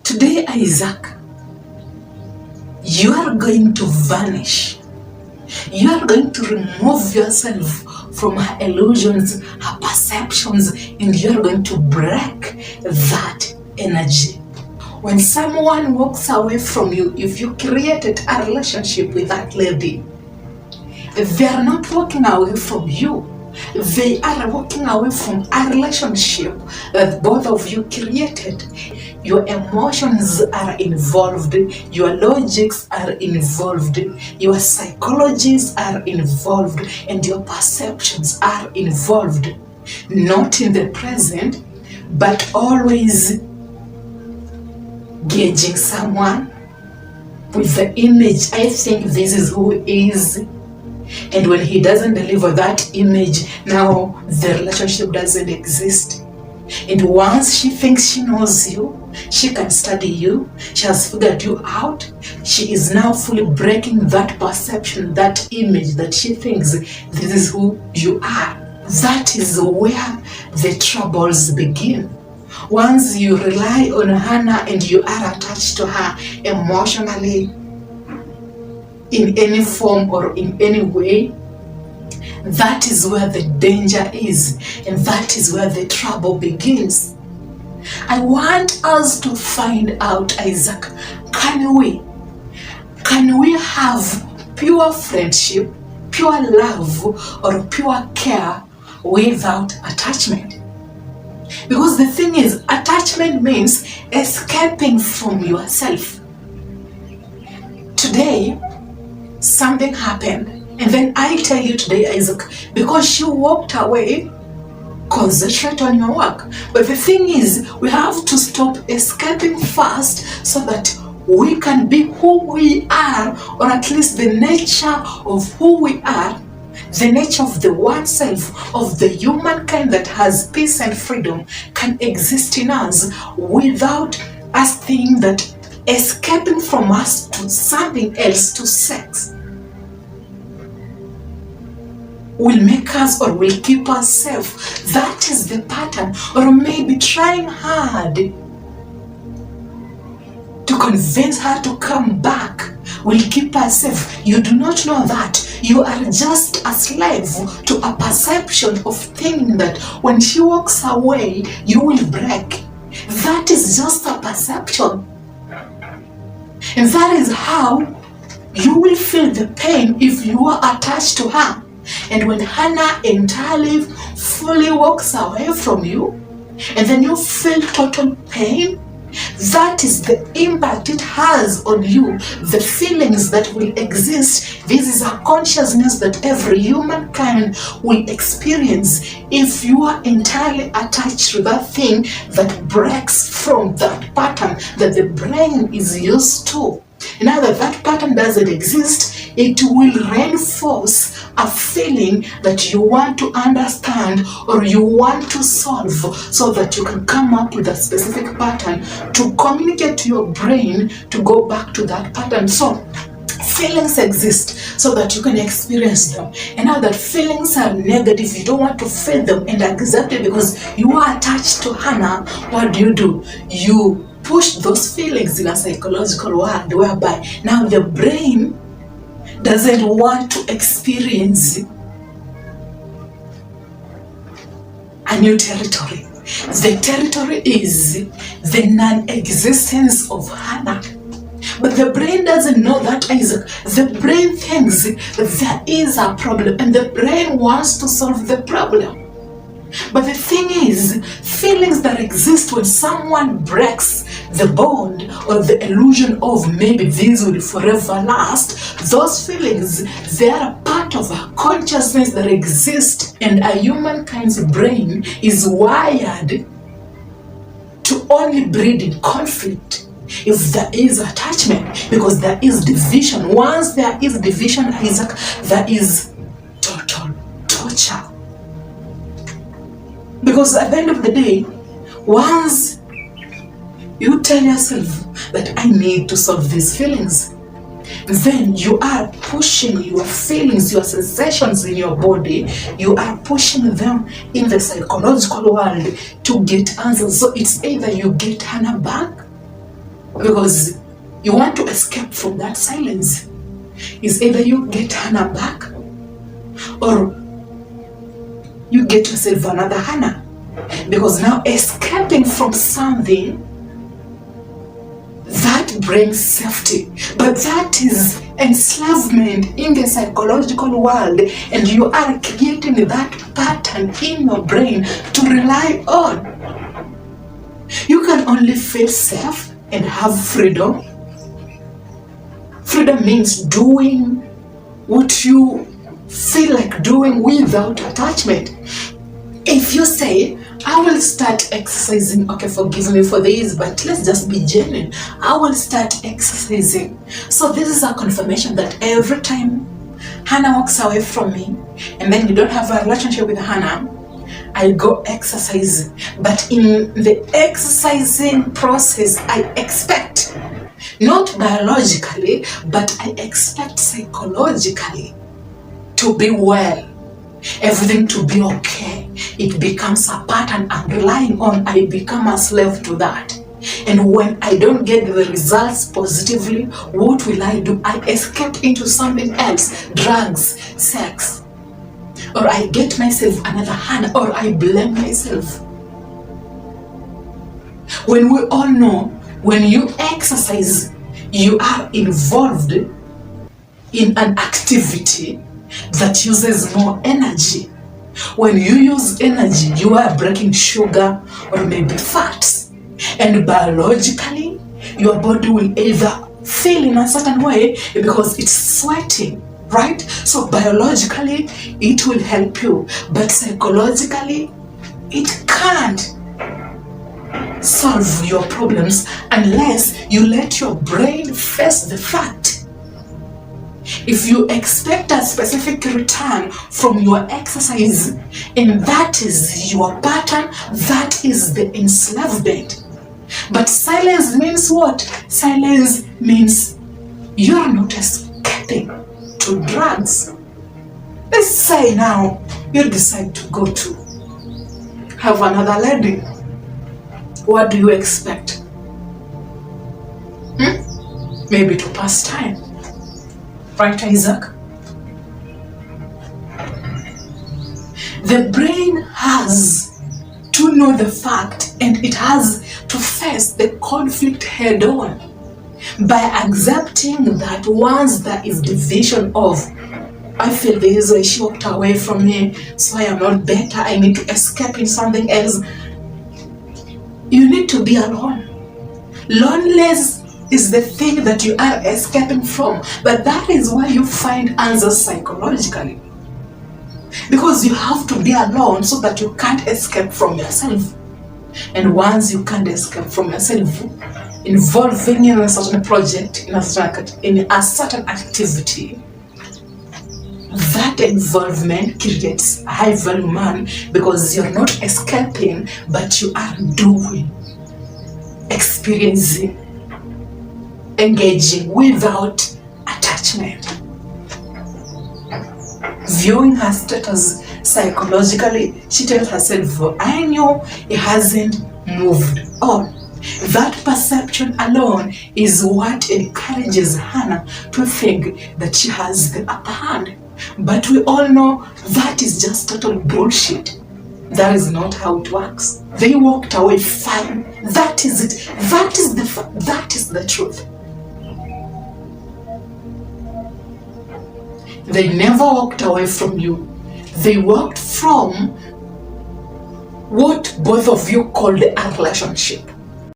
Today, Isaac, you are going to vanish. You are going to remove yourself from her illusions, her perceptions, and you are going to break that energy. When someone walks away from you, if you created a relationship with that lady, they are not walking away from you. They are walking away from a relationship that both of you created. Your emotions are involved, your logics are involved, your psychologies are involved, and your perceptions are involved. Not in the present, but always gauging someone with the image, I think this is who he is. And when he doesn't deliver that image, now the relationship doesn't exist. And once she thinks she knows you, she can study you, she has figured you out, she is now fully breaking that perception, that image that she thinks this is who you are. That is where the troubles begin. Once you rely on Hannah and you are attached to her emotionally, in any form or in any way, that is where the danger is, and that is where the trouble begins. I want us to find out, Isaac, can we have pure friendship, pure love, or pure care without attachment? Because the thing is, attachment means escaping from yourself. Today, something happened, and then I tell you today, Isaac, because she walked away, concentrate on your work. But the thing is, we have to stop escaping first so that we can be who we are, or at least the nature of who we are, the nature of the one self, of the humankind that has peace and freedom can exist in us without us thinking that escaping from us to something else, to sex, will make us or will keep us safe. That is the pattern. Or maybe trying hard to convince her to come back will keep us safe. You do not know that. You are just a slave to a perception of thinking that when she walks away, you will break. That is just a perception. And that is how you will feel the pain if you are attached to her. And when Hannah entirely, fully walks away from you, and then you feel total pain, that is the impact it has on you, the feelings that will exist. This is a consciousness that every humankind will experience if you are entirely attached to that thing that breaks from that pattern that the brain is used to. Now that that pattern doesn't exist, it will reinforce a feeling that you want to understand or you want to solve so that you can come up with a specific pattern to communicate to your brain to go back to that pattern. So feelings exist so that you can experience them. And now that feelings are negative, you don't want to feel them and accept it because you are attached to Hannah, what do? You push those feelings in a psychological world whereby now the brain doesn't want to experience a new territory. The territory is the non-existence of Hannah. But the brain doesn't know that, Isaac. The brain thinks there is a problem and the brain wants to solve the problem. But the thing is, feelings that exist when someone breaks the bond or the illusion of maybe this will forever last, those feelings, they are a part of a consciousness that exists, and a humankind's brain is wired to only breed in conflict if there is attachment, because there is division. Once there is division, Isaac, there is total torture. Because at the end of the day, once you tell yourself that I need to solve these feelings, then you are pushing your feelings, your sensations in your body, you are pushing them in the psychological world to get answers. So it's either you get Hannah back because you want to escape from that silence. Is either you get Hannah back, or you get yourself another Hannah. Because now escaping from something that brings safety, but that is enslavement in the psychological world, and you are creating that pattern in your brain to rely on. You can only feel safe and have freedom. Freedom means doing what you feel like doing without attachment. If you say, I will start exercising, okay, forgive me for this, but let's just be genuine. I will start exercising. So this is a confirmation that every time Hannah walks away from me, and then you don't have a relationship with Hannah, I go exercising. But in the exercising process, I expect, not biologically, but I expect psychologically to be well, everything to be okay. It becomes a pattern I'm relying on. I become a slave to that. And when I don't get the results positively, what will I do? I escape into something else, drugs, sex, or I get myself another Hannah, or I blame myself. When we all know, when you exercise, you are involved in an activity that uses more energy. When you use energy, you are breaking sugar or maybe fats, and biologically your body will either feel in a certain way because it's sweating, right? So biologically it will help you, but psychologically it can't solve your problems unless you let your brain face the fact. If you expect a specific return from your exercise, and that is your pattern, that is the enslavement. But silence means what? Silence means you're not escaping to drugs. Let's say now you decide to go to have another lady. What do you expect? Maybe to pass time. Right, Isaac? The brain has to know the fact, and it has to face the conflict head on by accepting that once there is division of, I feel this way, she walked away from me, so I am not better, I need to escape in something else. You need to be alone. Loneliness is the thing that you are escaping from, but that is why you find answers psychologically, because you have to be alone so that you can't escape from yourself. And once you can't escape from yourself, involving in a certain project, in a certain activity, that involvement creates a high value man, because you're not escaping, but you are doing, experiencing, engaging without attachment. Viewing her status psychologically, she tells herself, I know it hasn't moved on. That perception alone is what encourages Hannah to think that she has the upper hand. But we all know that is just total bullshit. That is not how it works. They walked away fine. That is it. That is the truth. They never walked away from you. They walked from what both of you called a relationship.